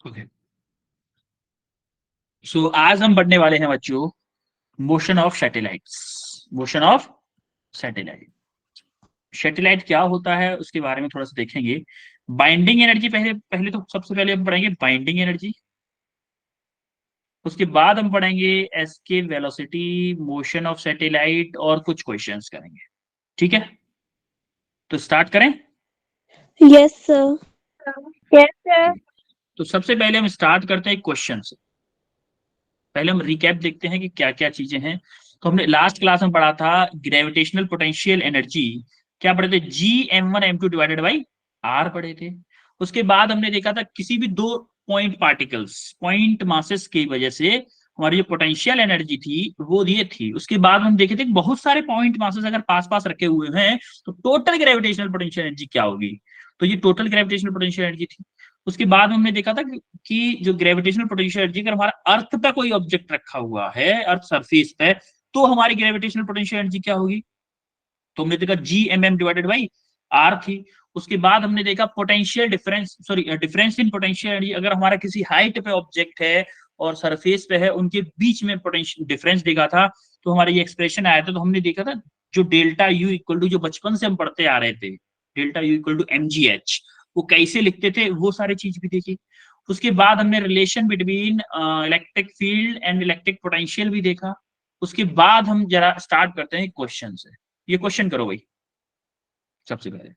Okay, सो आज हम पढ़ने वाले हैं बच्चों motion of satellites. Motion of satellite, satellite क्या होता है उसके बारे में थोड़ा सा देखेंगे। बाइंडिंग एनर्जी पहले पहले तो सबसे पहले हम पढ़ेंगे बाइंडिंग एनर्जी। उसके बाद हम पढ़ेंगे escape velocity, motion of satellite और कुछ क्वेश्चंस करेंगे। ठीक है, तो स्टार्ट करें। Yes sir. Yes sir. तो सबसे पहले हम स्टार्ट करते हैं क्वेश्चन से। पहले हम रिकैप देखते हैं कि क्या क्या चीजें हैं। तो हमने लास्ट क्लास में पढ़ा था ग्रेविटेशनल पोटेंशियल एनर्जी, क्या पढ़े थे, G m1 m2 divided by R पढ़े थे। उसके बाद हमने देखा था किसी भी दो पॉइंट पार्टिकल्स, पॉइंट मासेस की वजह से हमारी जो पोटेंशियल एनर्जी थी वो ये थी। उसके बाद हम देखे थे बहुत सारे पॉइंट मासेस अगर पास पास रखे हुए हैं तो टोटल ग्रेविटेशनल पोटेंशियल एनर्जी क्या होगी। तो ये टोटल ग्रेविटेशनल पोटेंशियल एनर्जी थी। उसके बाद हमने देखा था कि जो ग्रेविटेशनल पोटेंशियल एनर्जी अगर हमारा अर्थ पे कोई ऑब्जेक्ट रखा हुआ है, अर्थ सरफेस पे, तो हमारी ग्रेविटेशनल पोटेंशियल एनर्जी क्या होगी। तो हमने देखा G m divided by R थी। उसके बाद हमने देखा potential difference, sorry difference in potential energy, अगर हमारा किसी हाइट पे ऑब्जेक्ट है और सरफेस पे है, उनके बीच में पोटेंशियल डिफरेंस देखा था, तो हमारा ये एक्सप्रेशन आया था। तो हमने देखा था जो डेल्टा यू इक्वल टू, जो बचपन से हम पढ़ते आ रहे थे, delta u equal to mgh, वो कैसे लिखते थे, वो सारी चीज भी देखी। उसके बाद हमने relation between electric field and electric potential भी देखा। उसके बाद हम जरा स्टार्ट करते हैं क्वेश्चन से। ये क्वेश्चन करो भाई सबसे पहले।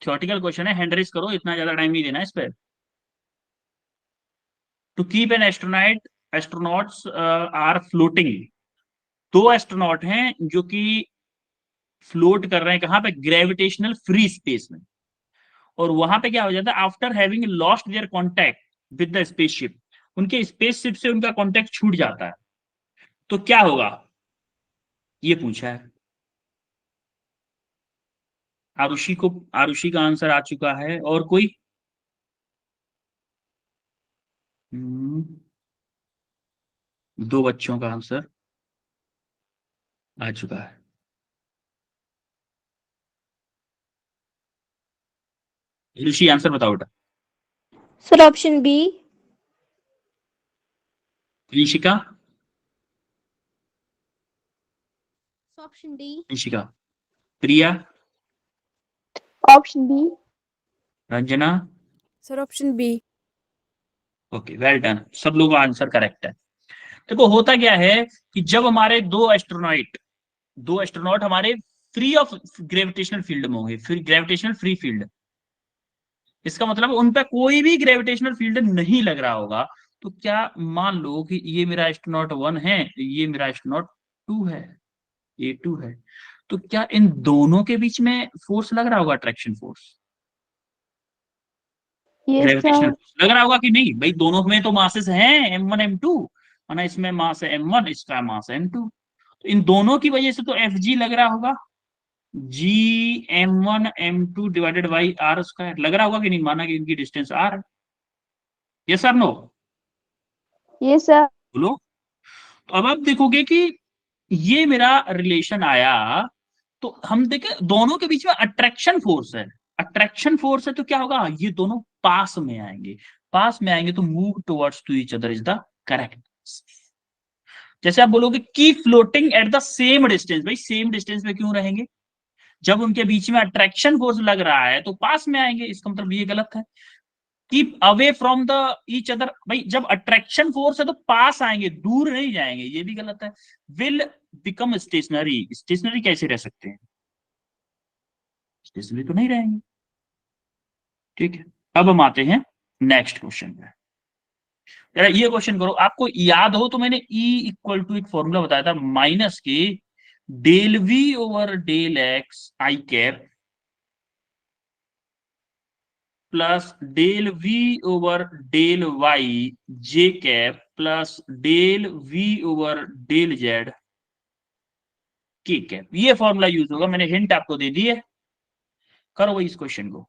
थ्योरेटिकल क्वेश्चन है, हैंड रेज करो, इतना ज्यादा टाइम नहीं देना इस पे। To keep an astronaut, astronauts are floating. दो एस्ट्रोनॉट हैं जो कि फ्लोट कर रहे हैं कहां पे, ग्रेविटेशनल फ्री स्पेस में। और वहां पे क्या हो जाता है, after having lost their contact with the spaceship, उनके स्पेसशिप से उनका कॉन्टैक्ट छूट जाता है, तो क्या होगा, ये पूछा है। आरुषि का आंसर आ चुका है, और कोई। हम्म, दो बच्चों का आंसर आ चुका है। ऋषि आंसर बताओ बेटा। Sir option B. Rishika, option D. Rishika, Priya, option B. Ranjana. Sir option B. Okay, well done, सब लोगों का आंसर करेक्ट है। देखो होता क्या है कि जब हमारे दो एस्ट्रोनॉट हमारे फ्री ऑफ ग्रेविटेशनल फील्ड में होंगे, फिर ग्रेविटेशनल फ्री फील्ड, इसका मतलब उन पे कोई भी ग्रेविटेशनल फील्ड नहीं लग रहा होगा। तो क्या मान लो कि ये मेरा एस्ट्रोनॉट 1 है, ये मेरा एस्ट्रोनॉट 2 है, ये 2 है, तो क्या इन दोनों के बीच में फोर्स लग रहा होगा, attraction force, yes gravitational sir. Force लग रहा होगा कि नहीं भाई। दोनों में तो मासेस हैं m1 m2, है ना, इसमें मास है m1, इसका मास है m2, तो इन दोनों की वजह से तो Fg लग रहा होगा, G m1 m2 divided by R square लग रहा होगा कि नहीं, माना कि इनकी डिस्टेंस R है। Yes sir no, yes sir. बोलो। तो अब आप देखोगे कि ये मेरा रिलेशन आया, तो हम देखे दोनों के बीच में अट्रैक्शन फोर्स है। अट्रैक्शन फोर्स है तो क्या होगा, ये दोनों पास में आएंगे, पास में आएंगे तो move towards to each other is the correct. जैसे आप बोलोगे की floating at the same distance, भाई सेम डिस्टेंस में क्यों रहेंगे, जब उनके बीच में अट्रैक्शन फोर्स लग रहा है तो पास में आएंगे, इसका मतलब ये गलत है। Keep away from the each other, भाई जब अट्रैक्शन फोर्स है तो पास आएंगे, दूर नहीं जाएंगे, ये भी गलत है। विल बिकम स्टेशनरी, स्टेशनरी कैसे रह सकते हैं, स्टेशनरी तो नहीं रहेंगे। ठीक है, अब हम आते हैं नेक्स्ट क्वेश्चन पे। जरा ये क्वेश्चन करो, आपको याद हो तो मैंने E इक्वल टू एक फॉर्मूला बताया था, माइनस के del V over del X I cap plus del V over del Y J cap plus del V over del Z K cap. ये फॉर्मूला यूज होगा, मैंने हिंट आपको दे दी है, करो वही इस क्वेश्चन को।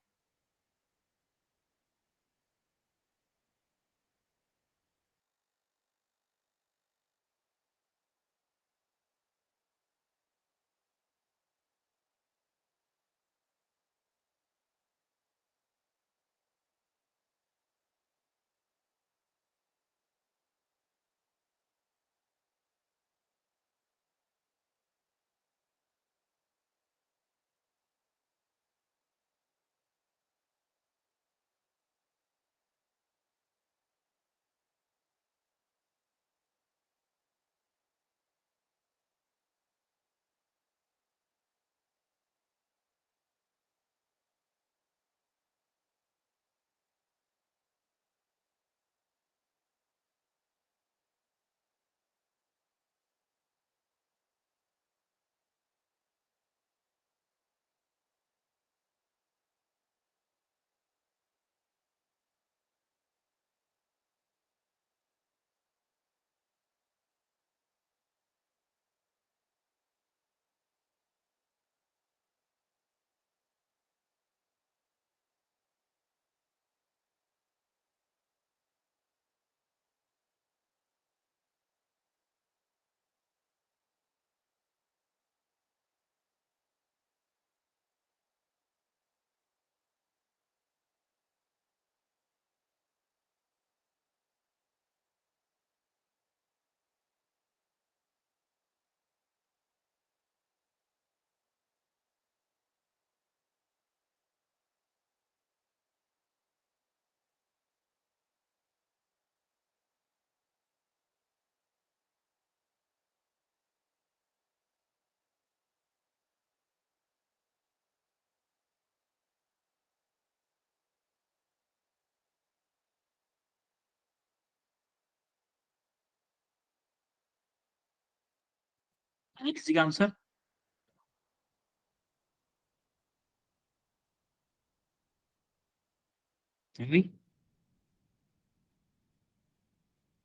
किसी का आंसर?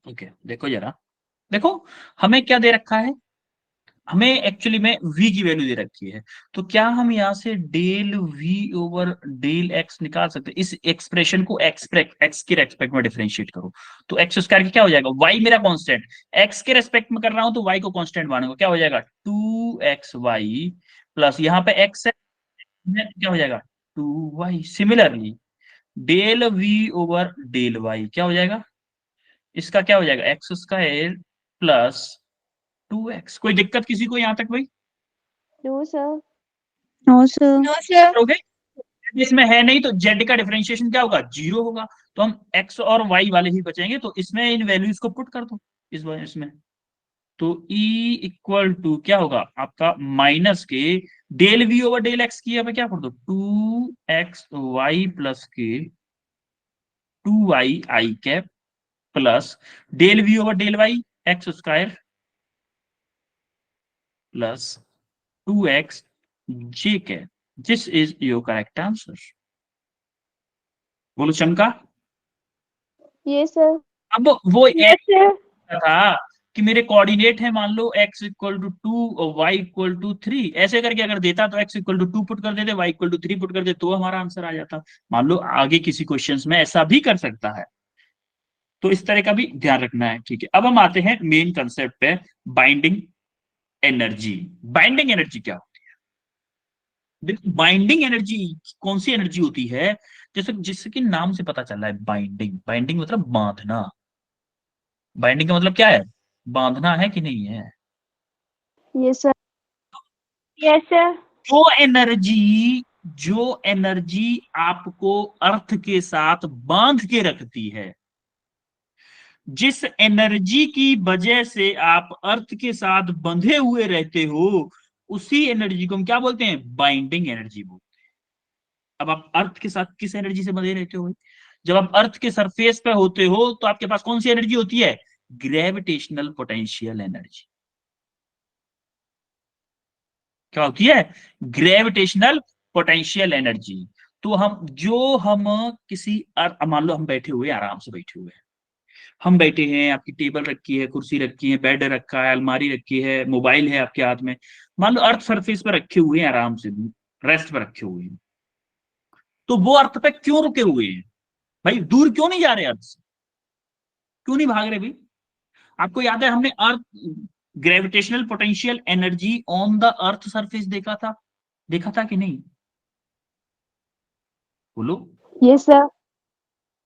ओके देखो जरा, देखो हमें क्या दे रखा है, हमें एक्चुअली में v की वैल्यू दे रखी है, तो क्या हम यहाँ से del v over del x निकाल सकते हैं? इस एक्सप्रेशन को x के रेस्पेक्ट में डिफरेंशिएट करो, तो एक्स स्क्वायर क्या हो जाएगा, y मेरा कांस्टेंट, x के रेस्पेक्ट में कर रहा हूं तो y को कांस्टेंट मानूंगा, क्या हो जाएगा 2xy प्लस यहाँ पे x है क्या हो जाएगा 2y। Similarly del v over del y क्या हो जाएगा, इसका क्या हो जाएगा एक्स स्क्वायर प्लस 2x। कोई दिक्कत किसी को यहां तक भाई? No, sir. No, sir. No, sir. Okay, इसमें है नहीं तो z का डिफरेंशिएशन क्या होगा, जीरो होगा, तो हम x और y वाले ही बचेंगे, तो इसमें इन वैल्यूज को पुट कर दो इसमें, तो E इक्वल टू क्या होगा आपका माइनस के del v over del x की यहाँ पे क्या कर दो 2xy प्लस के 2y i cap plus del v over del y x square plus 2x j cap. This is your correct answer. बोलो शंका। Yes, sir. अब वो Yes, sir. था कि मेरे कोऑर्डिनेट है मान लो x इक्वल टू 2 और y इक्वल टू 3, ऐसे करके अगर देता तो x इक्वल टू 2 पुट कर देते, y इक्वल टू 3 पुट कर देते, तो हमारा आंसर आ जाता। मान लो आगे किसी क्वेश्चंस में ऐसा भी कर सकता है, तो इस तरह का भी ध्यान रखना है। ठीक है, अब हम आते हैं मेन कंसेप्ट पे, बाइंडिंग एनर्जी। बाइंडिंग एनर्जी क्या होती है? देखो बाइंडिंग एनर्जी कौन सी एनर्जी होती है, जैसे जिससे कि नाम से पता चल रहा है बाइंडिंग, बाइंडिंग मतलब बांधना। बाइंडिंग का मतलब क्या है, बांधना है कि नहीं है। Yes, sir. Yes, sir. जो एनर्जी आपको अर्थ के साथ बांध के रखती है, जिस एनर्जी की वजह से आप अर्थ के साथ बंधे हुए रहते हो, उसी एनर्जी को हम क्या बोलते हैं, बाइंडिंग एनर्जी बोलते हैं। अब आप अर्थ के साथ किस एनर्जी से बंधे रहते हो, जब आप अर्थ के सरफेस पे होते हो तो आपके पास कौन सी एनर्जी होती है, ग्रेविटेशनल पोटेंशियल एनर्जी। क्या होती है, ग्रेविटेशनल पोटेंशियल एनर्जी। तो हम किसी मान लो हम बैठे हुए, आराम से बैठे हुए हैं, हम बैठे हैं, आपकी टेबल रखी है, कुर्सी रखी है, बेड रखा है, अलमारी रखी है, मोबाइल है आपके हाथ में, मान लो अर्थ सरफेस पर रखे हुए हैं, आराम से रेस्ट पर रखे हुए हैं। तो वो अर्थ पे क्यों रुके हुए हैं भाई, दूर क्यों नहीं जा रहे अर्थ से, क्यों नहीं भाग रहे भाई। आपको याद है हमने अर्थ gravitational potential energy on the earth surface देखा था कि नहीं, बोलो। Yes, sir.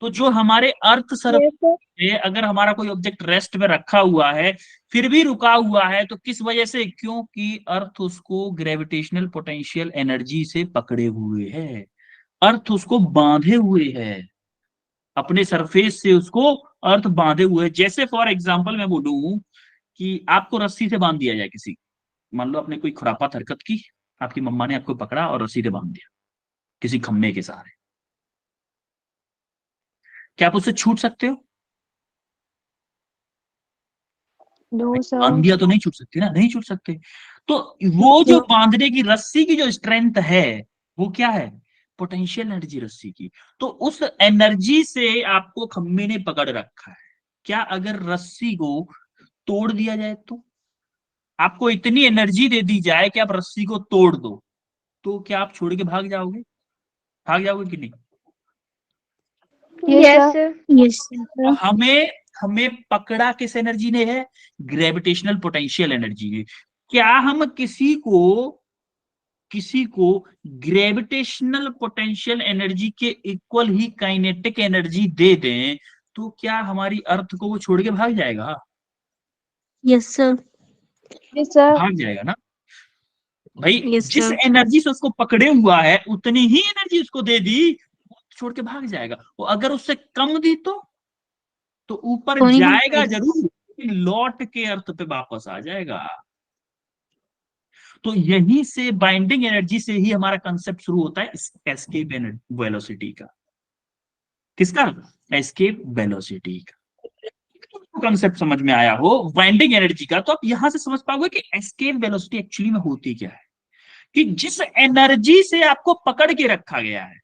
तो जो हमारे अर्थ Yes, sir. पे अगर हमारा कोई ऑब्जेक्ट रेस्ट पे रखा हुआ है फिर भी रुका हुआ है, तो किस वजह से, क्योंकि अर्थ उसको ग्रेविटेशनल पोटेंशियल एनर्जी से पकड़े हुए है, अर्थ उसको बांधे हुए है, अपने सरफेस से उसको अर्थ बांधे हुए है। जैसे फॉर एग्जांपल मैं बोलूं कि आपको रस्सी से बांध दिया जाए, किसी, मान लो आपने कोई खुरापात हरकत की, आपकी मम्मा ने आपको पकड़ा और रस्सी से बांध दिया किसी खम्भे के सहारे, क्या आप उससे छूट सकते हो, No, sir. बांध दिया तो नहीं छूट सकते ना, नहीं छूट सकते। तो वो जो बांधने की रस्सी की जो स्ट्रेंथ है, वो क्या है, पोटेंशियल एनर्जी रस्सी की। तो उस एनर्जी से आपको खम्भे ने पकड़ रखा है। क्या अगर रस्सी को तोड़ दिया जाए, तो आपको इतनी एनर्जी दे दी जाए कि आप रस्सी को तोड़ दो, तो क्या आप छोड़ के भाग जाओगे कि नहीं। Yes, sir. Yes, तो sir. हमें हमें पकड़ा किस एनर्जी ने है, ग्रेविटेशनल पोटेंशियल एनर्जी ने। क्या हम किसी को ग्रेविटेशनल पोटेंशियल एनर्जी के इक्वल ही काइनेटिक एनर्जी दे दें, तो क्या हमारी अर्थ को वो छोड़ के भाग जाएगा, Yes, sir. Yes, sir. भाग जाएगा ना भाई। Yes, जिस sir. एनर्जी से उसको पकड़े हुआ है उतनी ही एनर्जी उसको दे दी, वो छोड़ के भाग जाएगा। और अगर उससे कम दी तो ऊपर तो नहीं जाएगा भागेगा। जरूर, लेकिन लौट के अर्थ पे वापस आ जाएगा। तो यहीं से बाइंडिंग एनर्जी से ही हमारा कंसेप्ट शुरू होता है एस्केप वेलोसिटी का। किसका, एस्केप वेलोसिटी का। कंसेप्ट समझ में आया हो बाइंडिंग एनर्जी का, तो आप यहां से समझ पाओगे कि एस्केप वेलोसिटी एक्चुअली में होती क्या है। कि जिस एनर्जी से आपको पकड़ के रखा गया है,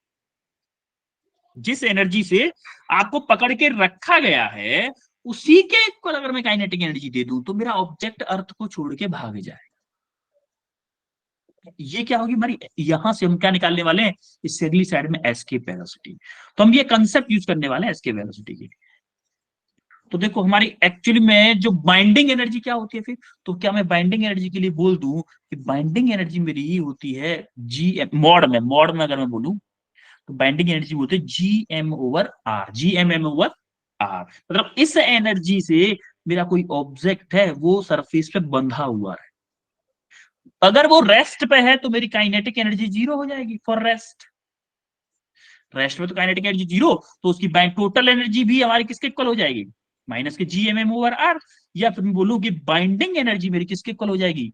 जिस एनर्जी से आपको पकड़ के रखा गया है, उसी के इक्वल अगर मैं काइनेटिक एनर्जी दे दूं, तो मेरा ऑब्जेक्ट अर्थ को छोड़ के भाग जाए। ये क्या होगी हमारी, यहां से हम क्या निकालने वाले हैं, इस अगली साइड में एस्केप वेलोसिटी। तो हम ये कंसेप्ट यूज करने वाले हैं एस्केप वेलोसिटी के। तो देखो हमारी एक्चुअली में जो बाइंडिंग एनर्जी क्या होती है फिर, तो क्या मैं बाइंडिंग एनर्जी के लिए बोल दूं कि बाइंडिंग एनर्जी मेरी ही होती है मॉड में अगर मैं बोलूं, तो बाइंडिंग एनर्जी बोलते हैं GM/R। मतलब इस एनर्जी से मेरा कोई ऑब्जेक्ट है वो सरफेस पे बंधा हुआ है, अगर वो रेस्ट पे है तो मेरी काइनेटिक एनर्जी जीरो हो जाएगी फॉर रेस्ट में तो काइनेटिक एनर्जी जीरो, तो उसकी टोटल एनर्जी भी हमारी किसके इक्वल हो जाएगी, माइनस के GMM/R। या फिर मैं बोलूं कि बाइंडिंग एनर्जी मेरी किसके इक्वल हो जाएगी,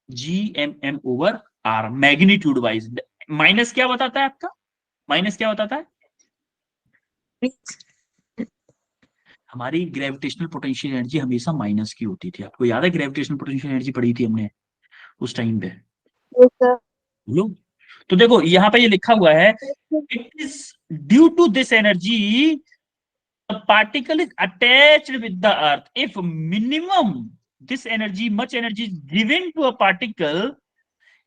GMM/R मैग्नीट्यूड वाइज। माइनस क्या बताता है आपका, माइनस क्या बताता है, हमारी ग्रेविटेशनल पोटेंशियल एनर्जी हमेशा माइनस की होती थी। आपको याद है ग्रेविटेशनल पोटेंशियल एनर्जी पढ़ी थी हमने उस टाइम पे, Yes, sir. बोलो। तो देखो यहाँ पे ये लिखा हुआ है, it is due to this energy a particle is attached with the earth if minimum this energy much energy is given to a particle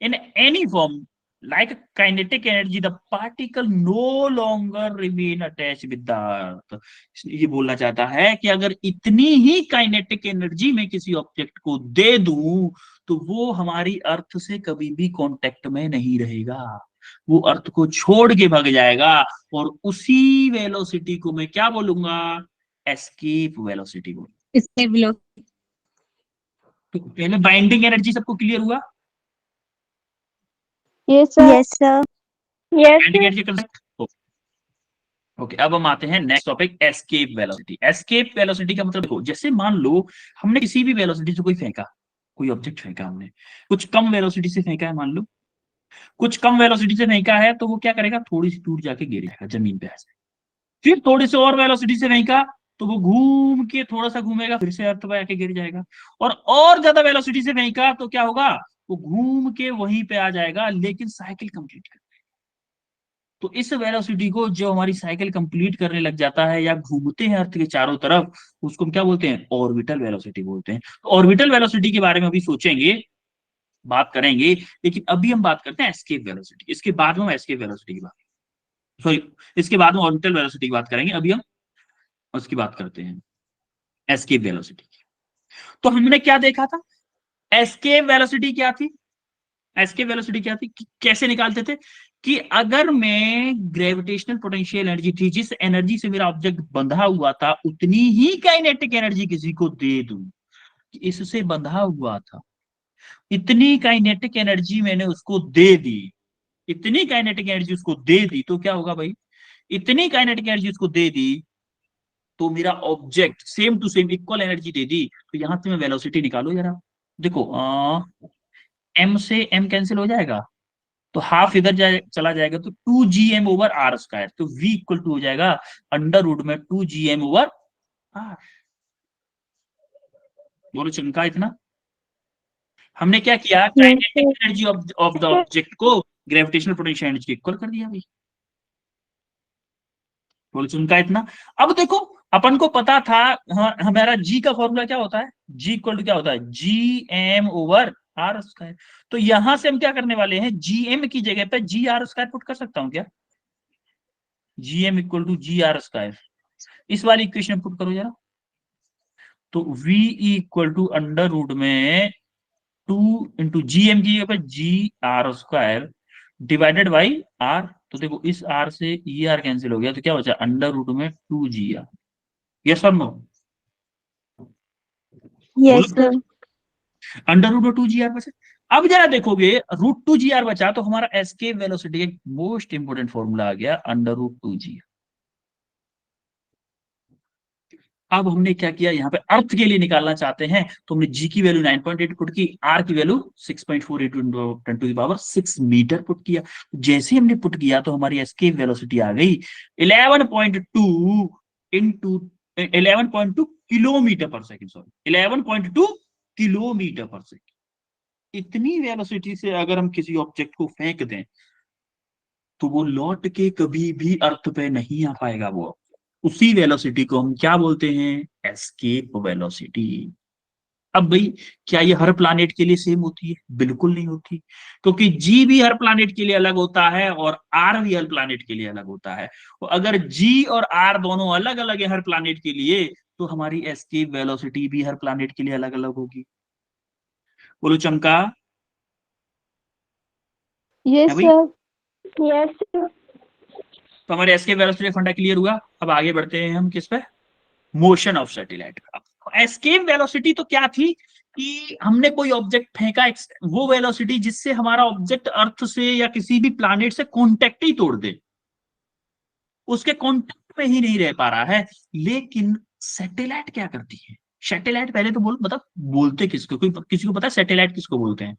in any form like kinetic energy, the particle no longer remain attached with the earth। ये बोलना चाहता है कि अगर इतनी ही kinetic energy में किसी object को दे दूं तो वो हमारी अर्थ से कभी भी कांटेक्ट में नहीं रहेगा। वो अर्थ को छोड़ के भाग जाएगा, और उसी वेलोसिटी को मैं क्या बोलूंगा, एस्केप वेलोसिटी बोलूंगा। इसके वेलोसिटी। तो पहले बाइंडिंग एनर्जी सबको क्लियर हुआ? Yes, sir. Yes sir. Yes, binding sir. Energy concept. Okay, अब हम आते हैं next topic, escape velocity. Escape velocity का मतलब देखो, जैसे मान लो हमने किसी भी वेलोसिटी से कोई फेंका, कोई ऑब्जेक्ट फेंका हमने, कुछ कम वेलोसिटी से फेंका है, मान लो कुछ कम वेलोसिटी से फेंका है, तो वो क्या करेगा, थोड़ी सी दूर जाके गिर जाएगा जमीन पे ऐसे। फिर थोड़ी सी और वेलोसिटी से फेंका, तो वो घूम के थोड़ा सा घूमेगा, फिर से अर्थ पे आके गिर जाएगा। और ज्यादा वेलोसिटी से फेंका तो क्या होगा, वो घूम के वहीं पे आ जाएगा, लेकिन साइकिल कंप्लीट कर। तो इस वेलोसिटी को जो हमारी साइकिल कंप्लीट करने लग जाता है या घूमते हैं अर्थ के चारों तरफ, उसको हम क्या बोलते हैं, ऑर्बिटल वेलोसिटी बोलते हैं। तो ऑर्बिटल वेलोसिटी के बारे में अभी सोचेंगे, बात करेंगे, लेकिन अभी हम बात करते हैं एस्केप वेलोसिटी। इसके बाद में हम एस्केप वेलोसिटी की बात, सॉरी, इसके बाद में ऑर्बिटल वेलोसिटी की बात करेंगे। अभी हम उसकी बात करते हैं, एस्केप वेलोसिटी। तो हमने क्या देखा था, एस्केप वेलोसिटी क्या थी, एस्केप वेलोसिटी क्या थी, कैसे निकालते थे, कि अगर मैं ग्रेविटेशनल पोटेंशियल एनर्जी थी, जिस एनर्जी से मेरा ऑब्जेक्ट बंधा हुआ था, उतनी ही काइनेटिक एनर्जी किसी को दे दूं, इससे बंधा हुआ था, इतनी काइनेटिक एनर्जी मैंने उसको दे दी, इतनी काइनेटिक एनर्जी उसको दे दी, तो क्या होगा भाई, इतनी काइनेटिक एनर्जी उसको दे दी, तो मेरा object same to same equal energy दे दी। तो यहां से मैं वेलोसिटी निकालो जरा, देखो एम से एम कैंसिल हो जाएगा, तो हाफ इधर चला जाएगा, तो 2gm/r², तो v इक्वल टू हो जाएगा अंडर रूट में 2gm/r। बोलो चमका इतना। हमने क्या किया, Yes, kinetic sir. Energy of the object को ग्रेविटेशनल पोटेंशियल एनर्जी के इक्वल कर दिया भाई। बोलो चमका इतना। अब देखो, अपन को पता था, हमारा g का फॉर्मूला क्या होता है, g इक्वल टू क्या होता है, gm/r²। तो यहां से हम क्या करने वाले हैं, gm की जगह पे gr² पुट कर सकता हूं क्या, gm इक्वल टू gr², इस वाली इक्वेशन पुट करो जरा। तो v equal to under root में 2 × gm की जगह पे gr² डिवाइडेड बाई r। तो देखो इस r से ई आर कैंसिल हो गया, तो क्या बचा, अंडर रूट में 2gr। यस और no, yes sir. Under root में 2gr बचा। अब जरा देखोगे, √2gr बचा, तो हमारा एस्केप वेलोसिटी का मोस्ट इंपोर्टेंट फॉर्मूला आ गया, अंडर रूट 2gr। अब हमने क्या किया, यहाँ पे अर्थ के लिए निकालना चाहते हैं, तो हमने जी की वैल्यू 9.8 पुट की, आर की वैल्यू 6.48 × 10⁻⁶ मीटर पुट किया। जैसे हमने पुट किया, तो हमारी एस्केप वेलोसिटी आ गई 11.2 किलोमीटर पर सेकंड, सॉरी 11.2 किलोमीटर पर सेकंड। इतनी वेलोसिटी से अगर हम किसी ऑब्जेक्ट को फेंक दें, तो वो लौट के कभी भी अर्थ पे नहीं आ पाएगा। वो उसी वेलोसिटी को हम क्या बोलते हैं, एस्केप वेलोसिटी। अब भाई, क्या ये हर प्लानेट के लिए सेम होती है, बिल्कुल नहीं होती, क्योंकि जी भी हर प्लानेट के लिए अलग होता है और आर भी हर प्लानेट के लिए अलग होता है। तो अगर जी और आर दोनों अलग अलग है हर प्लानेट के लिए, तो हमारी एस्केप वेलोसिटी भी हर प्लानेट के लिए अलग अलग होगी। बोलो चमका। है Yes, भाई, sir. Yes, sir. तो हमारे एस्केप वेलोसिटी फंडा क्लियर हुआ। अब आगे बढ़ते हैं हम किस पे, motion of satellite. Escape velocity तो क्या थी, कि हमने कोई ऑब्जेक्ट फेंका, वो वेलोसिटी जिससे हमारा ऑब्जेक्ट अर्थ से या किसी भी प्लानेट से कांटेक्ट ही तोड़ दे, उसके कांटेक्ट में ही नहीं रह पा रहा है। लेकिन सैटेलाइट क्या करती है, सैटेलाइट पहले तो बोल, मतलब बोलते किसको, कोई किसी को पता है सैटेलाइट किसको बोलते हैं,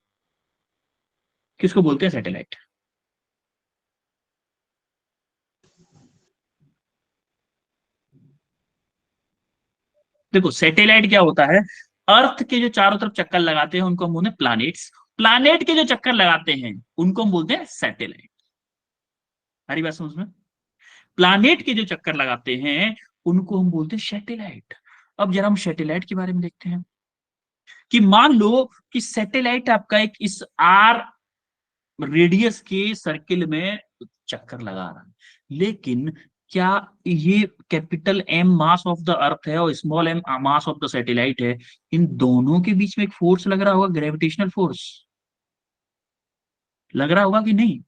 किसको बोलते हैं सैटेलाइट? देखो सैटेलाइट क्या होता है, अर्थ के जो चारों तरफ चक्कर लगाते हैं उनको हम बोलते हैं प्लैनेट्स, प्लैनेट के जो चक्कर लगाते हैं उनको हम बोलते हैं सैटेलाइट। हमारी बात समझ में, प्लैनेट के जो चक्कर लगाते हैं उनको हम बोलते हैं सैटेलाइट। अब जरा हम सैटेलाइट के बारे में देखते हैं, कि मान लो कि सैटेलाइट आपका एक इस आर रेडियस के सर्किल में चक्कर लगा रहा है, लेकिन क्या ये capital M mass of the Earth है और small m mass of the satellite है, इन दोनों के बीच में एक फोर्स लग रहा होगा, ग्रेविटेशनल फोर्स लग रहा होगा कि नहीं?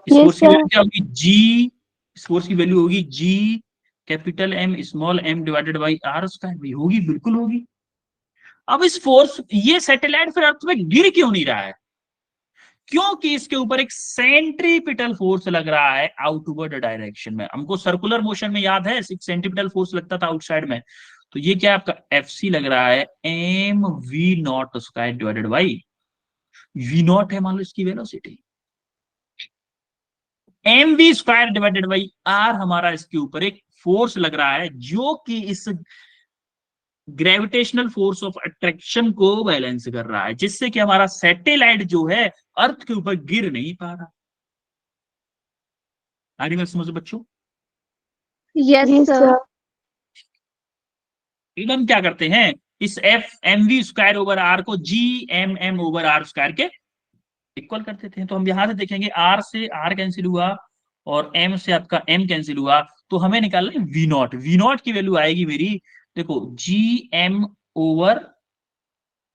इस Yes, फोर्स की sir. वैल्यू क्या होगी, जी, इस फोर्स की वैल्यू होगी G capital M small M divided by R square. भी होगी, बिल्कुल होगी। अब इस फोर्स, ये सैटेलाइट फिर अर्थ में गिर क्यों नहीं रहा है? क्योंकि इसके ऊपर एक सेंट्रीपिटल फोर्स लग रहा है आउटवर्ड डायरेक्शन में। हमको सर्कुलर मोशन में याद है सेंट्रीपिटल फोर्स लगता था आउटसाइड में, तो ये क्या आपका एफ सी लग रहा है m we naught square divided by we naught है मान लो इसकी velocity, m we square divided by r हमारा इसके ऊपर एक फोर्स लग रहा है जो कि इस ग्रेविटेशनल फोर्स ऑफ अट्रैक्शन को बैलेंस कर रहा है, जिससे कि हमारा सैटेलाइट जो है अर्थ के ऊपर गिर नहीं पा रहा। आ रही बात समझ बच्चों? Yes, Yes, sir. sir. फिर हम क्या करते हैं, इस F M we square over R को G M M over are square के इक्वल कर देते हैं। तो हम यहां से देखेंगे आर से आर कैंसिल हुआ और एम से आपका एम कैंसिल हुआ, तो हमें निकालना है वी नॉट। वी नॉट की वैल्यू आएगी मेरी, देखो G M over,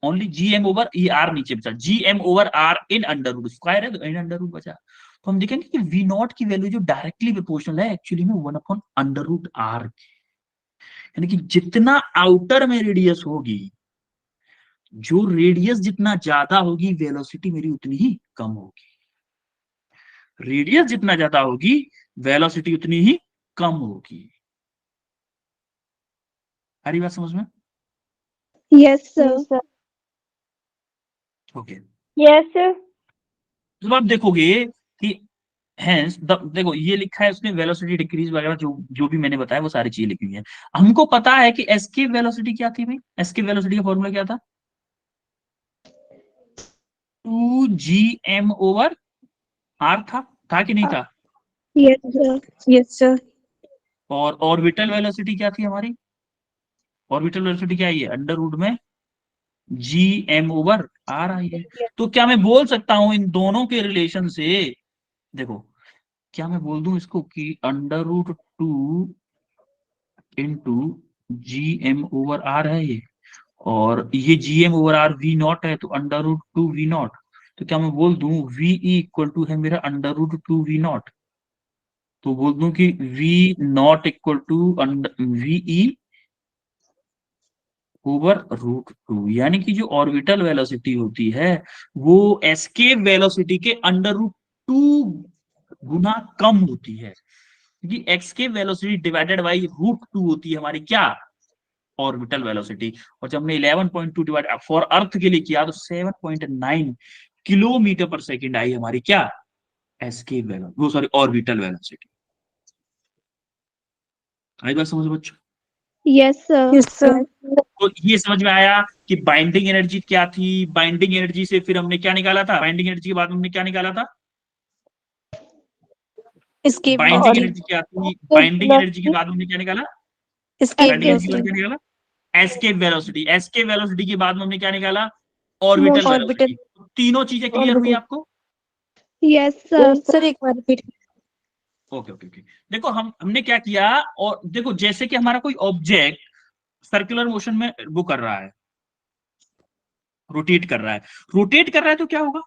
only G M over, ये आर नीचे बचा, G M over r in under root, square है तो इन अंडर रूट बचा। तो हम देखेंगे कि वी नॉट की वैल्यू जो डायरेक्टली प्रोपोर्शनल है एक्चुअली में 1 अपॉन अंडर रूट आर, यानी कि जितना आउटर में रेडियस होगी, जो रेडियस जितना ज्यादा होगी वेलोसिटी मेरी उतनी ही कम होगी। रेडियस जितना ज्यादा होगी वेलोसिटी उतनी ही कम होगी। हरी बात समझ में? Yes, sir. Yes, sir. Okay. Yes, sir. जब आप देखोगे कि हैंस देखो ये लिखा है उसने वेलोसिटी डिक्रीज वगैरह जो जो भी मैंने बताया वो सारी चीजें लिखी हुई है। हमको पता है कि एस्केप वेलोसिटी क्या थी भाई, एस्केप वेलोसिटी का फॉर्मूला क्या था, 2gm ओवर आर था कि नहीं था? Yes, sir. Yes, sir. और ऑर्बिटल वेलोसिटी क्या थी हमारी, ऑर्बिटल वेलोसिटी क्या आई है अंडर रूट में जी एम ओवर आर आई है। तो क्या मैं बोल सकता हूं इन दोनों के रिलेशन से, देखो क्या मैं बोल दूं इसको कि under root 2 into G M over r है ये, और ये G M over r v naught है, तो अंडर रूट 2 वी नॉट। तो क्या मैं बोल दूं वी इक्वल टू है मेरा अंडर रूट 2 वी नॉट, तो बोल दूं कि v naught equal to v e over root 2, यानी कि जो ऑर्बिटल वेलोसिटी होती है वो एस्केप वेलोसिटी के अंडर रूट 2 गुना कम होती है, क्योंकि escape velocity divided by root 2 होती है हमारी क्या, ऑर्बिटल वेलोसिटी। और जब हमने 11.2 डिवाइड फॉर अर्थ के लिए किया तो 7.9 किलोमीटर पर सेकेंड आई हमारी क्या, एस्केप वेलोसिटी, वो सॉरी ऑर्बिटल वेलोसिटी। आई बात समझ बच्चों? Yes, sir. Yes, sir. तो ये समझ में आया कि बाइंडिंग एनर्जी क्या थी। बाइंडिंग एनर्जी से फिर हमने क्या निकाला था, बाइंडिंग एनर्जी के बाद हमने क्या निकाला था, Escape बाइंडिंग velocity. एनर्जी क्या थी, बाइंडिंग एनर्जी के बाद हमने क्या निकाला, Escape बाइंडिंग एनर्जी के बाद क्या velocity. निकाला, एस्केप वेलोसिटी। एस्केप वेलोसिटी के बाद में हमने क्या निकाला, ऑर्बिटल Orbital. वेलोसिटी। तीनों चीजें क्लियर हुई आपको? Yes, sir. Sir, एक बार repeat. Okay okay okay. देखो हमने क्या किया, और देखो जैसे कि हमारा कोई ऑब्जेक्ट सर्कुलर मोशन में वो कर रहा है, रोटेट कर रहा है, रोटेट कर रहा है तो क्या होगा,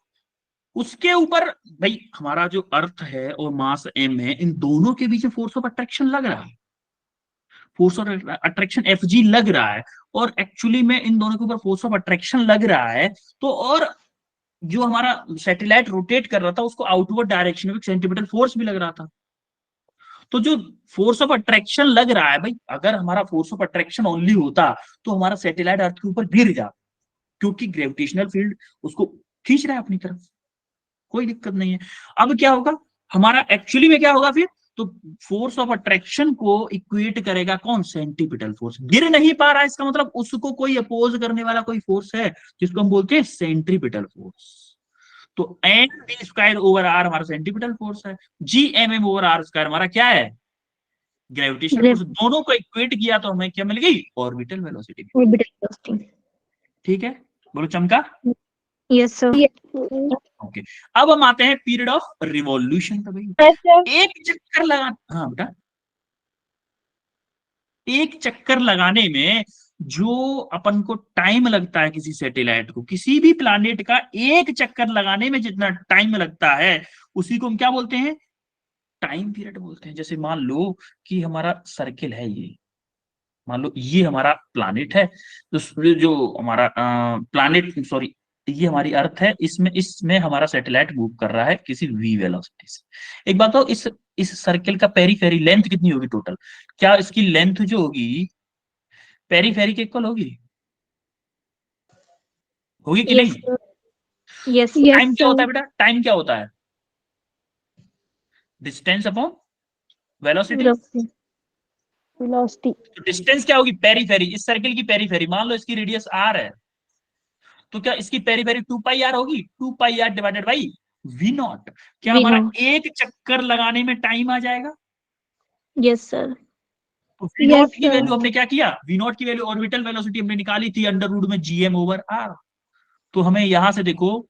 उसके ऊपर भाई हमारा जो अर्थ है और मास एम है, इन दोनों के बीच में फोर्स ऑफ अट्रैक्शन लग रहा है, force of attraction F G लग रहा है। और एक्चुअली में इन दोनों के ऊपर फोर्स ऑफ अट्रैक्शन लग रहा है, तो और जो हमारा सैटेलाइट रोटेट कर रहा था उसको आउटवर्ड डायरेक्शन में सेंटीमीटर फोर्स भी लग रहा था। तो जो फोर्स ऑफ अट्रैक्शन लग रहा है भाई, अगर हमारा फोर्स ऑफ अट्रैक्शन ओनली होता तो हमारा सैटेलाइट अर्थ के ऊपर गिर जाता, क्योंकि ग्रेविटेशनल फील्ड उसको खींच रहा है अपनी तरफ, कोई दिक्कत नहीं है। अब क्या होगा हमारा एक्चुअली में क्या होगा फिर, तो फोर्स ऑफ अट्रैक्शन को इक्वेट करेगा कौन, सेंटीपिटल फोर्स। गिर नहीं पा रहा है इसका मतलब उसको कोई अपोज करने वाला कोई फोर्स है जिसको हम बोलते हैं सेंट्रीपिटल फोर्स। तो m we square over r हमारा सेंटीपिटल फोर्स है, G M M over are square हमारा क्या है, ग्रेविटेशनल फोर्स। दोनों को इक्वेट किया तो हमें क्या मिल गई, ऑर्बिटल वेलोसिटी। Orbital velocity. ठीक है, बोलो चमका। Yes, sir. ओके, अब हम आते हैं पीरियड ऑफ रिवॉल्यूशन पे भाई। Yes, sir. एक चक्कर लगा, हाँ बेटा, एक चक्कर लगाने में जो अपन को टाइम लगता है किसी सैटेलाइट को, किसी भी प्लैनेट का एक चक्कर लगाने में जितना टाइम लगता है उसी को हम क्या बोलते हैं, टाइम पीरियड बोलते हैं। जैसे मान लो कि हमारा सर्किल है ये, मान लो ये हमारा प्लानिट है, तो जो हमारा प्लानिट, सॉरी, ये हमारी अर्थ है, इसमें इसमें हमारा सैटेलाइट मूव कर रहा है किसी वी वेलोसिटी से। एक बात तो इस सर्किल का पेरीफेरी लेंथ कितनी होगी टोटल, क्या इसकी लेंथ जो होगी पेरीफेरी के इक्वल होगी, होगी कि Yes, नहीं? sir. Yes. टाइम क्या होता है बेटा, टाइम क्या होता है, distance upon velocity. Velocity. Velocity. तो डिस्टेंस क्या होगी, पेरीफेरी, इस सर्किल की पेरीफेरी, मान लो इसकी रेडियस आर है, तो क्या इसकी पेरीफेरी 2 पाई आर होगी, 2 pi R divided by we naught. क्या We हमारा know. एक चक्कर लगाने में टाइम आ जाएगा? Yes, sir. तो वी Yes, नॉट की sir. वैल्यू हमने क्या किया, वी नॉट की वैल्यू ऑर्बिटल वेलोसिटी हमने निकाली थी अंडर रूट में जीएम ओवर आर। तो हमें यहां से देखो,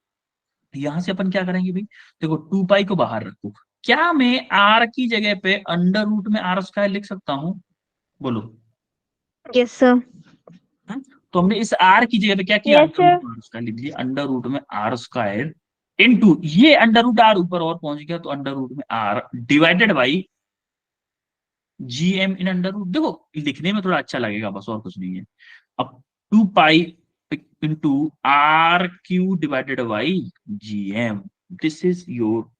यहां से अपन क्या करेंगे भाई, देखो 2 पाई को बाहर रखो, क्या मैं आर की जगह पे अंडर रूट में आर स्क्वायर लिख सकता हूं, बोलो? Yes, sir. हाँ? तो हमने इस आर की जगह पे क्या किया, Yes, अंडर sir. रूट में आर स्क्वायर लिख दिया, अंडर रूट में आर स्क्वायर इनटू ये अंडर रूट आर ऊपर और पहुंच गया, तो अंडर रूट में R divided by G M in under root. देखो लिखने में थोड़ा अच्छा लगेगा, बस और कुछ नहीं है। अब 2 pi into R cube divided by G M, this is your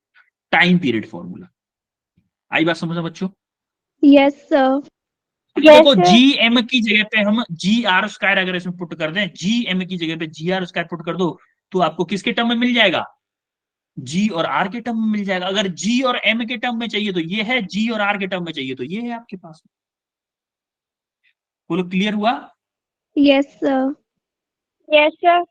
time period formula. आई बात समझ में बच्चों? Yes, sir. देखो Yes, sir. जी एम की जगह पे हम जी आर स्क्वायर अगर इसमें पुट कर दें, जी एम की जगह पे जी आर स्क्वायर पुट कर दो, तो आपको किसके टर्म में मिल जाएगा, जी और आर के टर्म में मिल जाएगा। अगर जी और एम के टर्म में चाहिए तो ये है, जी और आर के टर्म में चाहिए तो ये है आपके पास। बोलो क्लियर हुआ? Yes, sir. Yes, sir.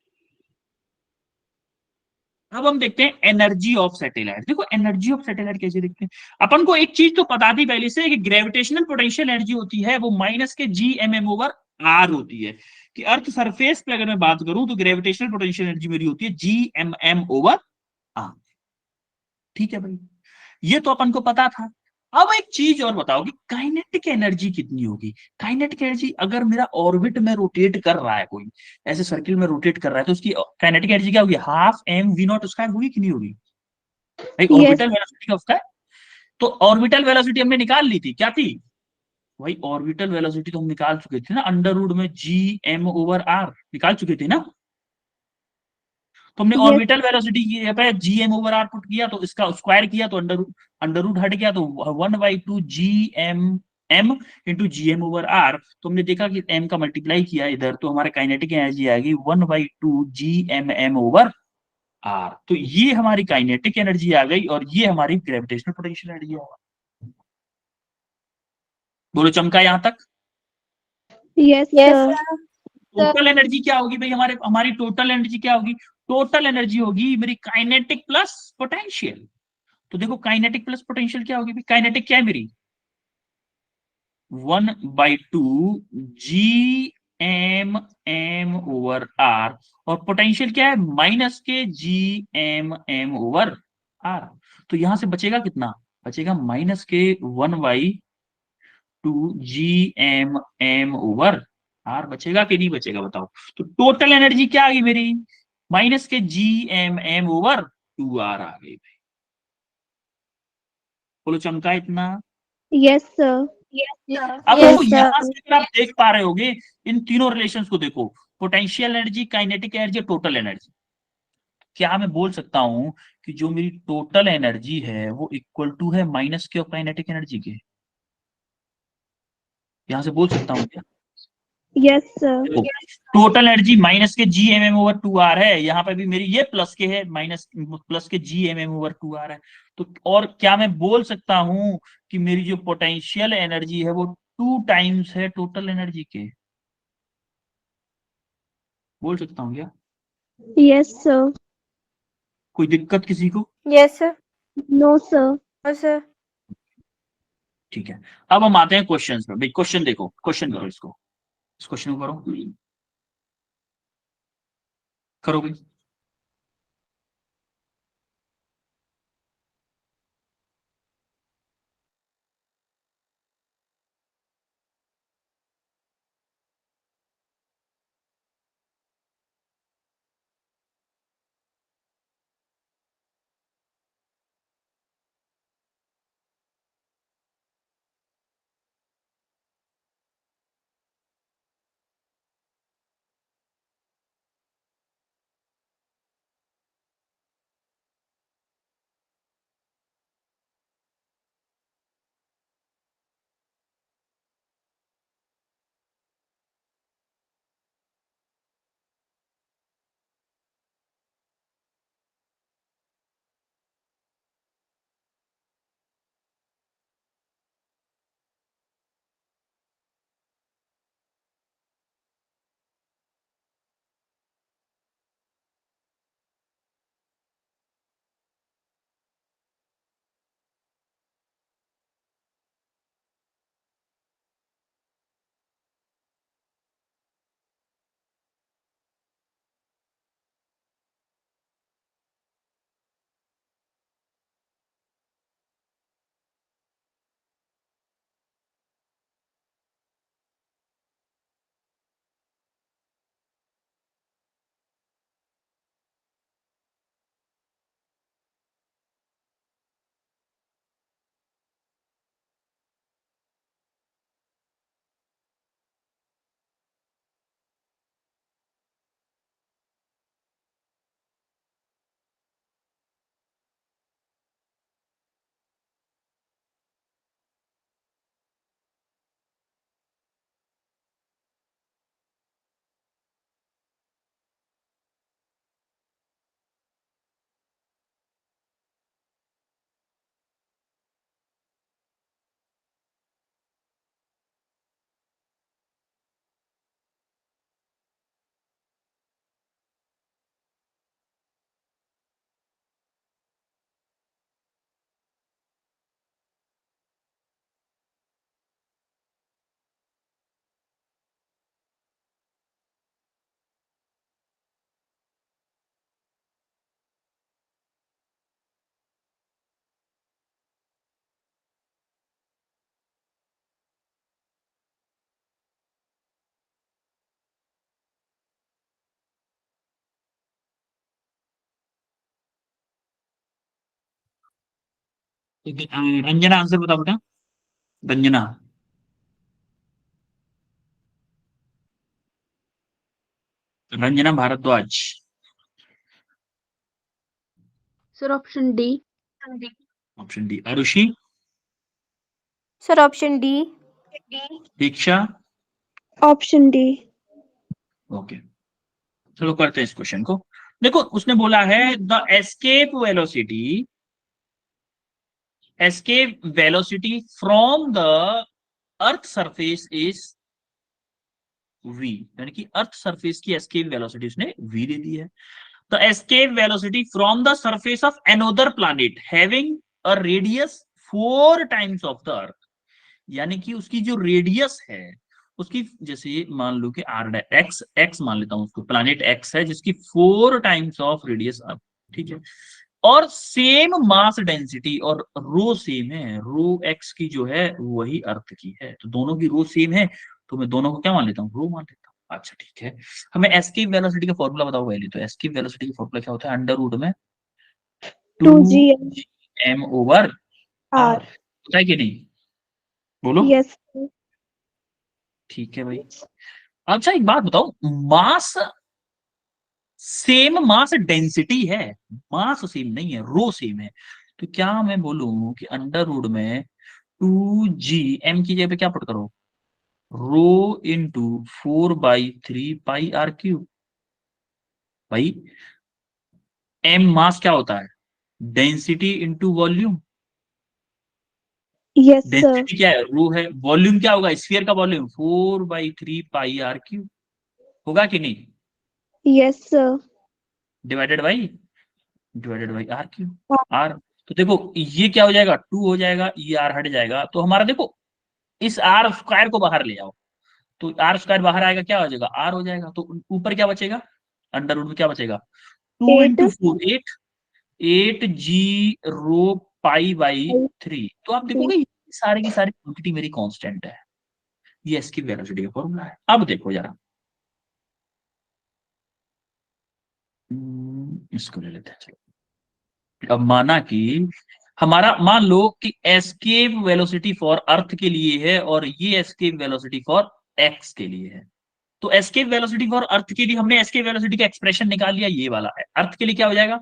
अब हम देखते हैं एनर्जी ऑफ सैटेलाइट। देखो एनर्जी ऑफ सैटेलाइट कैसे देखते हैं, अपन को एक चीज तो पता थी पहले से कि ग्रेविटेशनल पोटेंशियल एनर्जी होती है वो माइनस के G M M over R होती है। कि अर्थ सरफेस पे अगर मैं बात करूं तो ग्रेविटेशनल पोटेंशियल एनर्जी मेरी होती है G M M over R. ठीक है भाई, ये तो अपन को पता था। अब एक चीज और बताओ कि काइनेटिक एनर्जी कितनी होगी। काइनेटिक एनर्जी, अगर मेरा ऑर्बिट में रोटेट कर रहा है कोई, ऐसे सर्किल में रोटेट कर रहा है, तो उसकी काइनेटिक एनर्जी क्या होगी, half M we naught square होगी कि नहीं होगी भाई, Yes. ऑर्बिटल वेलोसिटी का उसका। तो ऑर्बिटल वेलोसिटी हमने निकाल ली थी, क्या थी भाई, ऑर्बिटल वेलोसिटी तो हम निकाल चुके थे ना, अंडर रूट में जी एम ओवर आर निकाल चुके थे ना। तो हमने Yes. ऑर्बिटल वेलोसिटी की जगह पे G M over R put किया, तो इसका स्क्वायर किया तो अंडर रूट हट गया, तो 1/2 G M M into G M over R. तो हमने देखा कि एम का मल्टीप्लाई किया इधर, तो हमारे काइनेटिक एनर्जी आ गई 1/2 G M M over R. तो ये हमारी काइनेटिक एनर्जी आ गई और ये हमारी ग्रेविटेशनल पोटेंशियल एनर्जी है। बोलो चमका यहां तक? Yes, Yes, sir. sir. Total energy क्या होगी भाई, हमारी टोटल एनर्जी क्या होगी, टोटल एनर्जी होगी मेरी काइनेटिक प्लस पोटेंशियल। तो देखो काइनेटिक प्लस पोटेंशियल क्या होगी, काइनेटिक क्या है मेरी 1/2 G M M over R, और पोटेंशियल क्या है माइनस के G M M over R. तो यहां से बचेगा कितना, बचेगा माइनस के 1/2 G M M over R, बचेगा कि नहीं बचेगा बताओ? तो टोटल एनर्जी क्या आ गई मेरी, माइनस के G M M over 2 R आ गई भाई। बोलो चमका इतना? Yes, sir. Yes, sir. अब Yes, देखो Yes, sir. sir. यहां से अगर आप देख पा रहे होगे इन तीनों रिलेशंस को, देखो potential energy, kinetic energy, total energy. क्या मैं बोल सकता हूं कि जो मेरी टोटल एनर्जी है वो इक्वल टू है माइनस के और काइनेटिक एनर्जी के? यहां से बोल सकता हूं क्या? Yes, sir. Total energy minus के G M M over 2 R है, यहाँ पे भी मेरी ये प्लस के है, माइनस प्लस के G M M over 2 R है। तो और क्या मैं बोल सकता हूं कि मेरी जो पोटेंशियल एनर्जी है वो 2 टाइम्स है टोटल एनर्जी के? बोल सकता हूँ क्या? Yes, sir. कोई दिक्कत किसी को? Yes, sir. No, sir. No, sir. ठीक है, अब हम आते हैं क्वेश्चन पे भाई। क्वेश्चन देखो, क्वेश्चन करो इसको, इस क्वेश्चन को करो, करो भाई। रंजना आंसर बताओ बेटा, Ranjana. Ranjana Bhardwaj. Sir, option D. Option D. Arushi. Sir, option D. Diksha. Option D. Okay, चलो करते हैं इस क्वेश्चन को। देखो उसने बोला है the escape velocity from the earth surface is v, यानी कि अर्थ सरफेस की एस्केप वेलोसिटी उसने v दे दी है। The escape velocity from the surface of another planet having a radius 4 times of the अर्थ, यानी कि उसकी जो रेडियस है उसकी, जैसे मान लो कि आर एक्स एक्स मान लेता हूं उसको, प्लैनेट एक्स है जिसकी 4 टाइम्स ऑफ रेडियस अर्थ, ठीक है, और सेम मास डेंसिटी, और रो सेम है, रो एक्स की जो है वही अर्थ की है, तो दोनों की रो सेम है, तो मैं दोनों को क्या मान लेता हूँ, रो मान लेता हूँ। अच्छा ठीक है, हमें एस्केप वेलोसिटी का फॉर्मूला बताओ पहले। तो एस्केप वेलोसिटी का फॉर्मूला क्या होता है, अंडर रूट में 2 2G M over are, R. होता है कि नहीं, बोलो। Yes, sir. ठीक है भाई। अच्छा एक बात बताओ, मास सेम, मास डेंसिटी है, मास सेम नहीं है, रो सेम है, तो क्या मैं बोलूं कि अंडर रूट में 2g, एम की जगह पे क्या पुट करो, रो इंटू 4/3 पाई r क्यूब। भाई एम मास क्या होता है, density into volume. Yes, sir. Density क्या है, रो है, वॉल्यूम क्या होगा, स्फीयर का वॉल्यूम 4/3 पाई r क्यूब, होगा कि नहीं, Yes, sir. Divided by r cube, R. तो देखो ये क्या हो जाएगा, 2 हो जाएगा, ये r हट जाएगा, तो हमारा देखो इस आर स्क्वायर को बाहर ले आओ, तो आर स्क्वायर बाहर आएगा, क्या हो जाएगा, आर हो जाएगा, तो ऊपर क्या बचेगा, अंडर रूट में क्या बचेगा, टू 8. इंटू फोर 8 8g रो पाई/3। तो आप देखोगे ये सारी की सारी क्वांटिटी मेरी कांस्टेंट है, ये इसकी वेलोसिटी का फॉर्मूला है। अब देखो जरा, इसको ले लेते हैं, चलो। अब माना कि हमारा, मान लो कि एस्केप वेलोसिटी फॉर अर्थ के लिए है और ये एस्केप वेलोसिटी फॉर एक्स के लिए है। तो एस्केप वेलोसिटी फॉर अर्थ के लिए हमने एस्केप वेलोसिटी का एक्सप्रेशन निकाल लिया, ये वाला है। अर्थ के लिए क्या हो जाएगा,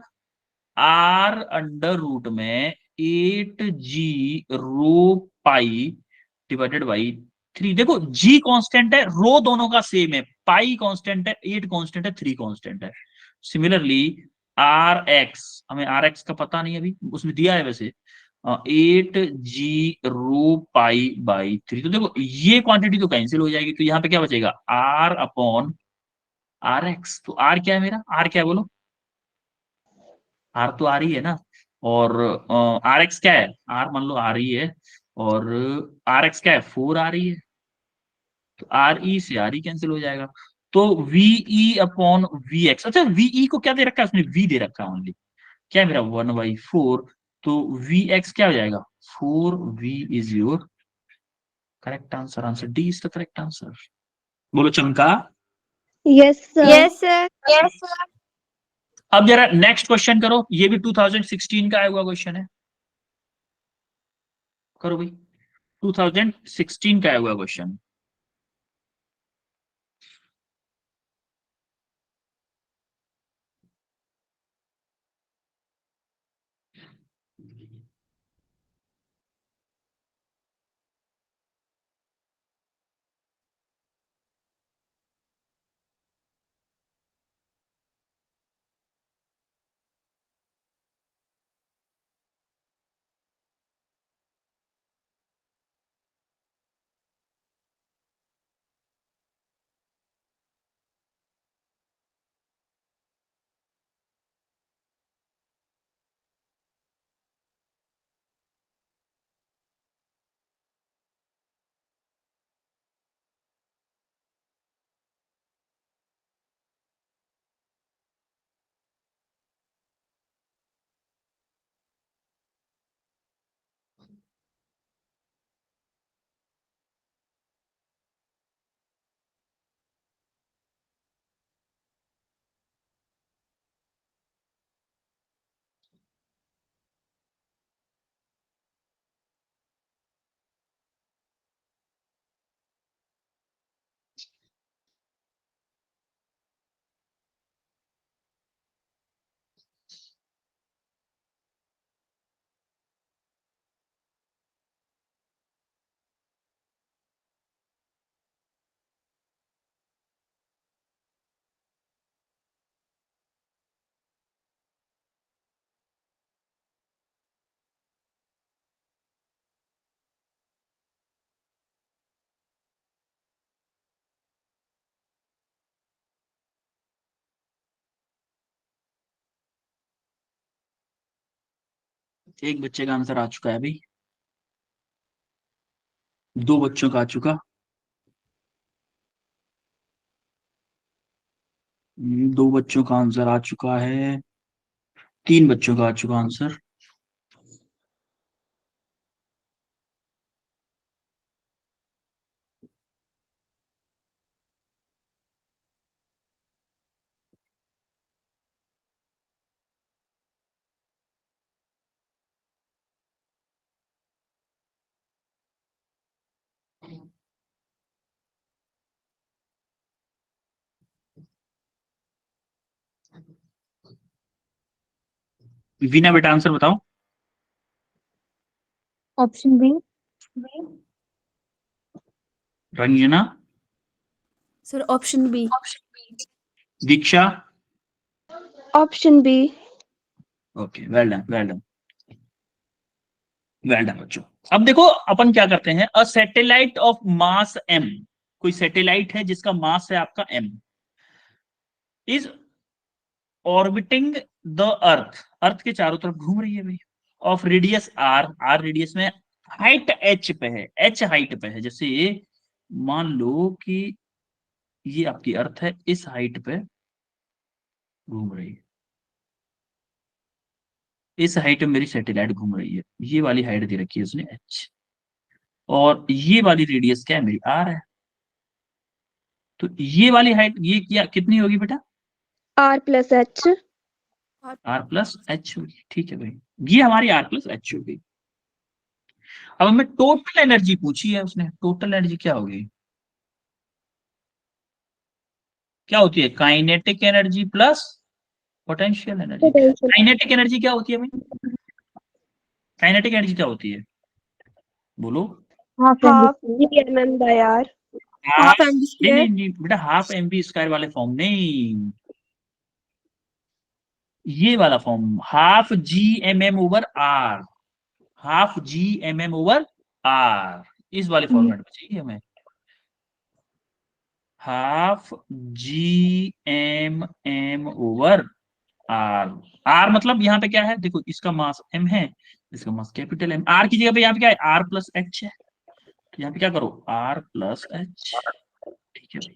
आर अंडर रूट में 8g रो पाई/3। देखो जी कांस्टेंट है, रो दोनों का सेम है, पाई कांस्टेंट है, 8 कांस्टेंट है, 3 कांस्टेंट है। सिमिलरली आर एक्स, हमें आर एक्स का पता नहीं अभी, उसमें दिया है वैसे 8g रो पाई/3। तो देखो ये क्वांटिटी तो कैंसिल हो जाएगी, तो यहाँ पे क्या बचेगा, आर अपॉन आर एक्स। तो आर क्या है मेरा, आर क्या है बोलो, आर तो आर ही है ना, और आर एक्स क्या है, आर मान लो आर ही है, और आर एक्स क्या है, 4 आर ही है, तो आर ई से आर ई कैंसिल हो जाएगा। तो वी अपॉन वी एक्स, अच्छा वी को क्या दे रखा है उसने, वी दे रखा है ओनली, क्या है मेरा 1/4, तो वी एक्स क्या हो जाएगा, 4v is your correct answer, answer D is the correct answer. बोलो चमका। Yes, sir. Yes, sir. अब जरा नेक्स्ट क्वेश्चन करो, ये भी 2016 का आया हुआ क्वेश्चन है, करो भाई, 2016 का आया हुआ क्वेश्चन। एक बच्चे का आंसर आ चुका है भाई, 2 बच्चों का आ चुका, 2 बच्चों का आंसर आ चुका है, 3 बच्चों का आ चुका आंसर। वीना बेटा आंसर बताओ। Option B. Ranjana, sir option B. Diksha, option B. Okay, well done well done well done बच्चों। अब देखो अपन क्या करते हैं, a satellite of mass m, कोई सैटेलाइट है जिसका मास है आपका m, is orbiting the earth, earth के चारों तरफ घूम रही है भाई, of radius r, r radius में, हाइट h पे है, h हाइट पे है। जैसे मान लो कि ये आपकी अर्थ है, इस हाइट पे घूम रही है, इस हाइट में मेरी सैटेलाइट घूम रही है, ये वाली हाइट दे रखी है उसने h, और ये वाली रेडियस क्या है मेरी r है। तो ये वाली हाइट ये क्या कितनी होगी बेटा, R plus H. r plus H होगी, ठीक है भाई, ये हमारी r प्लस एच होगी। अब हमें टोटल एनर्जी पूछी है उसने, टोटल एनर्जी क्या होगी, क्या होती है, kinetic energy plus potential energy. Kinetic energy क्या होती है भाई, काइनेटिक एनर्जी क्या होती है, बोलो। Half half G M M by R. Half, half M नहीं स्क्वायर। नहीं नहीं बेटा, हाफ एम बी स्क्वायर वाले फॉर्म नहीं, ये वाला form, half G M M over R, half G M M over R, इस वाले फॉर्मेट में चाहिए हमें, half G M M over R. R मतलब यहाँ पे क्या है, देखो इसका मास एम है, इसका मास कैपिटल एम, आर की जगह पे यहाँ पे क्या है, आर प्लस एच है, तो यहाँ पे क्या करो, आर प्लस एच, ठीक है भाई,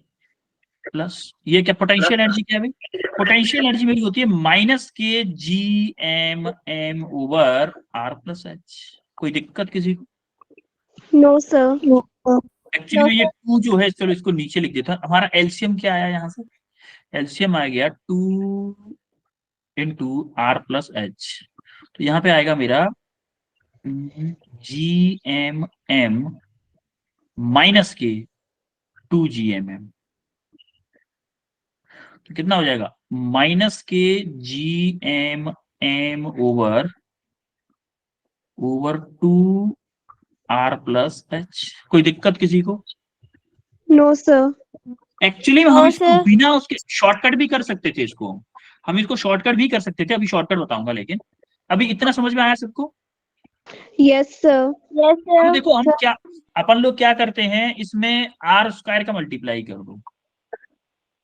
प्लस ये क्या पोटेंशियल एनर्जी क्या है भाई, पोटेंशियल एनर्जी मेरी होती है माइनस के G M M over R plus H. कोई दिक्कत किसी को, नो सर। एक्चुअली में ये टू जो है, चलो इसको नीचे लिख देता, हमारा एलसीएम क्या आया यहाँ से, एलसीएम आ गया 2 इंटू आर प्लस एच, तो यहाँ पे आएगा मेरा जी एम एम माइनस के 2 GMM, तो कितना हो जाएगा, माइनस के GMM over over 2 R plus H. कोई दिक्कत किसी को, नो सर। एक्चुअली हम नो इसको सर। बिना उसके शॉर्टकट भी कर सकते थे, इसको हम इसको शॉर्टकट भी कर सकते थे, अभी शॉर्टकट बताऊंगा, लेकिन अभी इतना समझ में आया सबको। Yes sir. यस हम सर। देखो हम क्या, अपन लोग क्या करते हैं, इसमें आर स्क्वायर का मल्टीप्लाई कर दो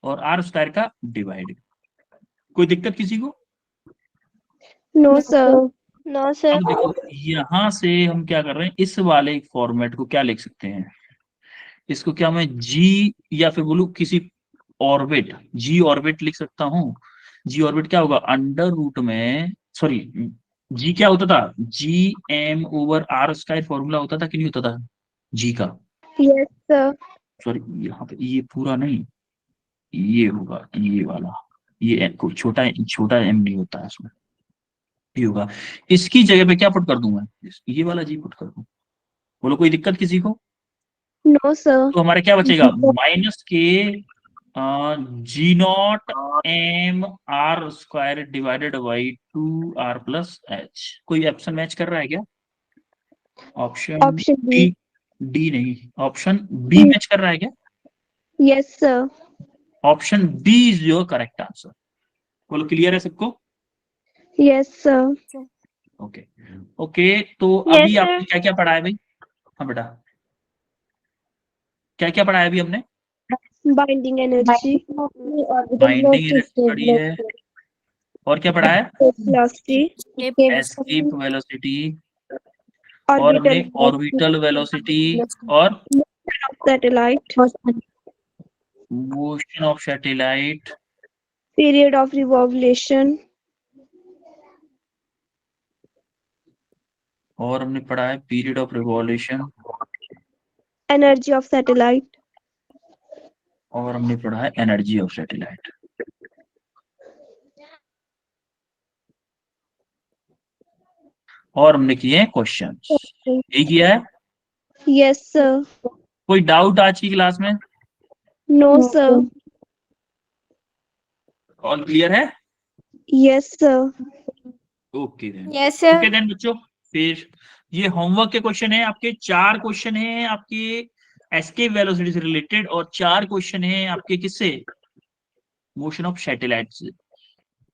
और आर स्क्वायर का डिवाइड, कोई दिक्कत किसी को। No sir. No sir. अब देखो यहां से हम क्या कर रहे हैं, इस वाले फॉर्मेट को क्या लिख सकते हैं, इसको क्या मैं जी या फिर बोलू किसी ऑर्बिट, जी ऑर्बिट लिख सकता हूँ। जी ऑर्बिट क्या होगा, अंडर रूट में, सॉरी, जी क्या होता था, G M over are square formula होता था कि नहीं होता था जी का, यस सर। सॉरी यहाँ पे ये पूरा नहीं, ये होगा ये वाला, ये कोई छोटा छोटा एम नहीं होता है इसमें, ये होगा, इसकी जगह पे क्या पुट कर दूं मैं, ये वाला जी पुट कर दूं, बोलो कोई दिक्कत किसी को। No sir. तो हमारा क्या बचेगा, माइनस के g naught m r square divided by 2 R plus H. कोई ऑप्शन मैच कर रहा है क्या, option option B. D, D नहीं, ऑप्शन बी मैच कर रहा है क्या, yes sir. Option B is your correct answer. बोलो क्लियर है सबको, यस सर। Okay okay. तो यस अभी सर। आपने क्या क्या पढ़ा है भाई, हाँ बेटा, क्या क्या पढ़ा है अभी हमने, बाइंडिंग एनर्जी। बाइंडिंग एनर्जी पढ़ी है, और क्या पढ़ा है? velocity, एस्केप वेलोसिटी, और हमने orbital ऑर्बिटल वेलोसिटी और satellite, motion of satellite, period of revolution, और हमने पढ़ा है period of revolution, energy of satellite, और हमने पढ़ा है एनर्जी ऑफ सैटेलाइट। और हमने किए हैं क्वेश्चंस, यही किया है। yes sir, कोई डाउट आज की क्लास में? no sir, ऑल क्लियर है? yes sir, okay then, Yes, sir. Okay then बच्चों, फिर ये होमवर्क के क्वेश्चन है आपके, 4 क्वेश्चन हैं आपके एस्केप वेलोसिटी से रिलेटेड, और 4 क्वेश्चन हैं आपके किससे? मोशन ऑफ सैटेलाइट से।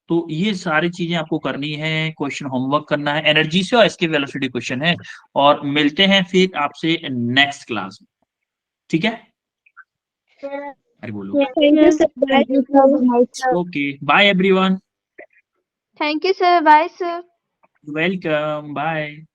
तो ये सारी चीजें आपको करनी है, क्वेश्चन होमवर्क करना है, एनर्जी से और एस्केप वेलोसिटी क्वेश्चन है। और मिलते हैं फिर आपसे नेक्स्ट क्लास में, ठीक है? अरे बोलो। thank you sir, okay, bye everyone, Thank you, sir. Bye, sir. Welcome, bye.